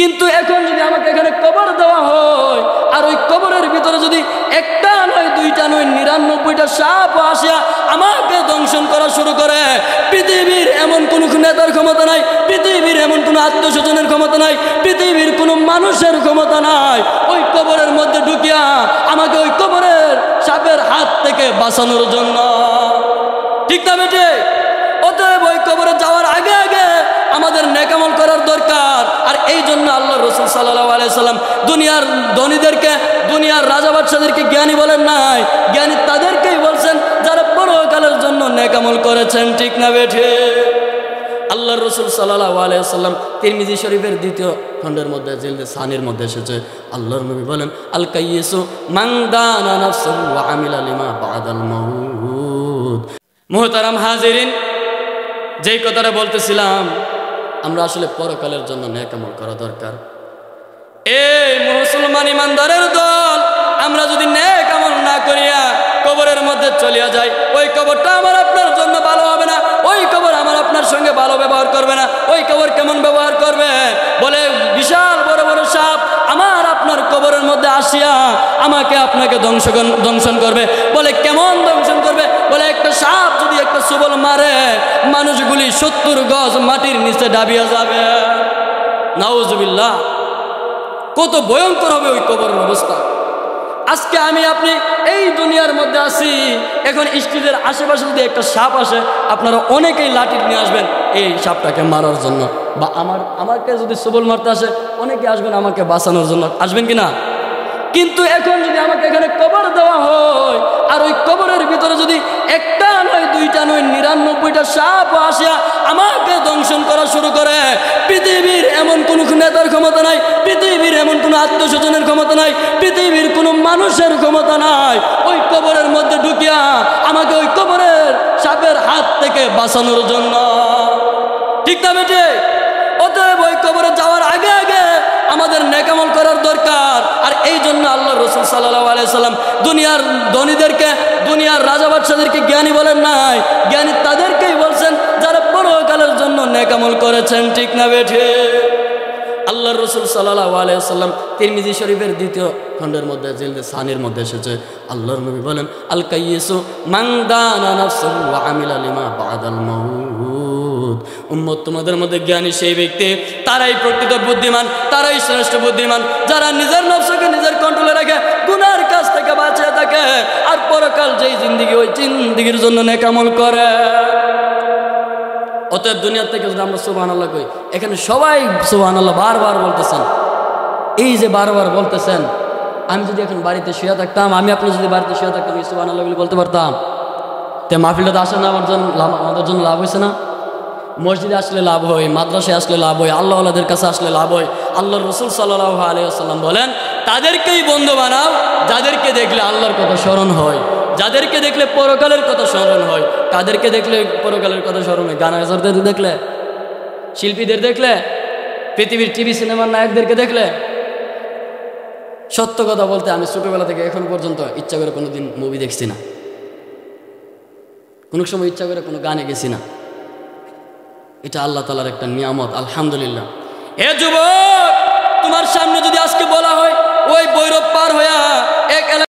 কিন্তু এখন যদি আমাকে এখানে কবর দেওয়া হয় আর ওই কবরের ভিতরে যদি একটা নয় দুইটা নয় ৯৯টা সাপ আসিয়া আমাকে দংশন করা শুরু করে, পৃথিবীর এমন কোন নেতার ক্ষমতা নাই, পৃথিবীর এমন কোন আত্মীয়স্বজনের ক্ষমতা নাই, পৃথিবীর কোন মানুষের ক্ষমতা নাই ওই কবরের মধ্যে ঢুকিয়া আমাকে ওই কবরের সাপের হাত থেকে বাঁচানোর জন্য। ঠিক না বেটে? অতএব ওই কবরে যাওয়ার আগে আগে আমাদের নেক আমল করার দরকার। আর এই জন্য আল্লাহ রাসূল সাল্লাল্লাহু আলাইহি সাল্লাম দুনিয়ার ধনীদেরকে, দুনিয়ার রাজা বাদশাদেরকে জ্ঞানী বলেন নাই, জ্ঞানী তাদেরকেই বলছেন যারা পরকালের জন্য নেক আমল করেছেন। ঠিক না বেঠে? আল্লাহ রাসূল সাল্লাল্লাহু আলাইহি সাল্লাম তিরমিজি শরীফের ২য় খণ্ডের মধ্যে জিলদে সানির মধ্যে এসেছে, আল্লাহর নবী বলেন আল কাইয়িসু মান দানা নাফসাহু ওয়া আমিলা লিমা বাদাল মাউত। মুহতারাম হাজিরিন, যেই কথাটা বলতেছিলাম, আমরা আসলে পরকালের জন্য নেক আমল করা দরকার। এই মুসলমান ইমানদারের দল, আমরা যদি নেক আমল না করিয়া কবরের মধ্যে চলিয়া যাই, ওই কবরটা আমার আপনার জন্য ভালো হবে না, ওই কবর আমার আপনার সঙ্গে ভালো ব্যবহার করবে না। ওই কবর কেমন ব্যবহার করবে? বলে বিশাল বড় বড় সাপ আমার আপনার কবরের মধ্যে আসিয়া আমাকে আপনাকে দংশন করবে। বলে কেমন দংশন করবে? বলে একটা সাপ যদি একটা সবল মারে, মানুষগুলি ৭০ গজ মাটির নিচে ডাবিয়া যাবে। নাউজুবিল্লাহ, কত ভয়ঙ্কর হবে ওই কবরের অবস্থা। আজকে আমি আপনি এই দুনিয়ার মধ্যে আছি, এখন স্টেজের আশেপাশে যদি একটা সাপ আসে, আপনারা অনেকেই লাঠি নিয়ে আসবেন এই সাপটাকে মারার জন্য, বা আমাকে যদি সবল মারতে আসে অনেকে আসবেন আমাকে বাঁচানোর জন্য, আসবেন কি না? কিন্তু এখন যদি আমাকে এখানে কবর দেওয়া হয় আর ওই কবরের ভিতরে যদি একটা নয় দুইটা নয় ৯৯টা সাপ আসিয়া আমাকে দংশন করা শুরু করে, পৃথিবীর এমন কোন নেতার ক্ষমতা নাই, পৃথিবীর এমন কোন আত্মীয়স্বজনের ক্ষমতা নাই, পৃথিবীর কোন মানুষের ক্ষমতা নাই ওই কবরের মধ্যে ঢুকিয়া আমাকে ওই কবরের সাপের হাত থেকে বাঁচানোর জন্য। ঠিক না বেটে? অতএব ওই কবরে যাওয়ার আগে আগে আমাদের নেক আমল করার দরকার। আর এই জন্য আল্লাহ রাসূল সাল্লাল্লাহু আলাইহি সাল্লাম দুনিয়ার ধনীদেরকে, দুনিয়ার রাজা বাদশাদেরকে জ্ঞানী বলেন নাই, জ্ঞানী তাদেরকেই বলছেন যারা পরকালের জন্য নেক আমল করেছেন। ঠিক না বেঠে? আল্লাহ রাসূল সাল্লাল্লাহু আলাইহি সাল্লাম তিরমিজি শরীফের ২য় খণ্ডের মধ্যে জিলদে সানির মধ্যে এসেছে, আল্লাহর নবী বলেন আল কাইয়িসু মান দানা নাফসাহু ওয়া আমিলা লিমা বাদাল মাউত। উম্মত, তোমাদের মধ্যে জ্ঞানী সেই ব্যক্তি, তারাই প্রকৃত বুদ্ধিমান, তারাই শ্রেষ্ঠ বুদ্ধিমান, যারা নিজের নফসকে নিজের কন্ট্রোলে রাখে, গুনার কাছ থেকে বাঁচিয়ে থাকে, আর পরকাল যেই জিন্দেগি ওই জিন্দেগির জন্য নেক আমল করে। অতএব দুনিয়ার থেকে যদি আমরা সুবহানাল্লাহ কই, এখানে সবাই সুবহানাল্লাহ বারবার বলতেছেন। এই যে বারবার বলতেছেন, আমি যদি এখন বাড়িতে শুয়ে থাকতাম, আমি আপনি যদি বাড়িতে শুয়ে থাকতাম, এই সুবহানাল্লাহ বলতে পারতাম? তে মাহফিলটা আসে না আমাদের জন্য লাভ হয়েছে না? মসজিদে আসলে লাভ হয়, মাদ্রাসায় আসলে লাভ হয়, আল্লাহ আল্লাহদের কাছে আসলে লাভ হয়। আল্লাহ রাসূল সাল্লাল্লাহু আলাইহি ওয়াসাল্লাম বলেন তাদেরকেই বন্ধু বানাও যাদেরকে দেখলে আল্লাহর কথা স্মরণ হয়, যাদেরকে দেখলে পরকালের কথা স্মরণ হয়। কাদেরকে দেখলে পরকালের কথা স্মরণ হয়? গানাগারদের দেখলে, শিল্পীদের দেখলে, পৃথিবীর টিভি সিনেমার নায়কদেরকে দেখলে। সত্য কথা বলতে আমি ছোটবেলা থেকে এখন পর্যন্ত ইচ্ছা করে কোনোদিন মুভি দেখছি না, কোনো সময় ইচ্ছা করে কোনো গানে গেছি না। এটা আল্লাহ তাআলার একটা নিয়ামত, আলহামদুলিল্লাহ। হে যুবক, তোমার সামনে যদি আজকে বলা হয় ওই ভৈরব পার হইয়া এক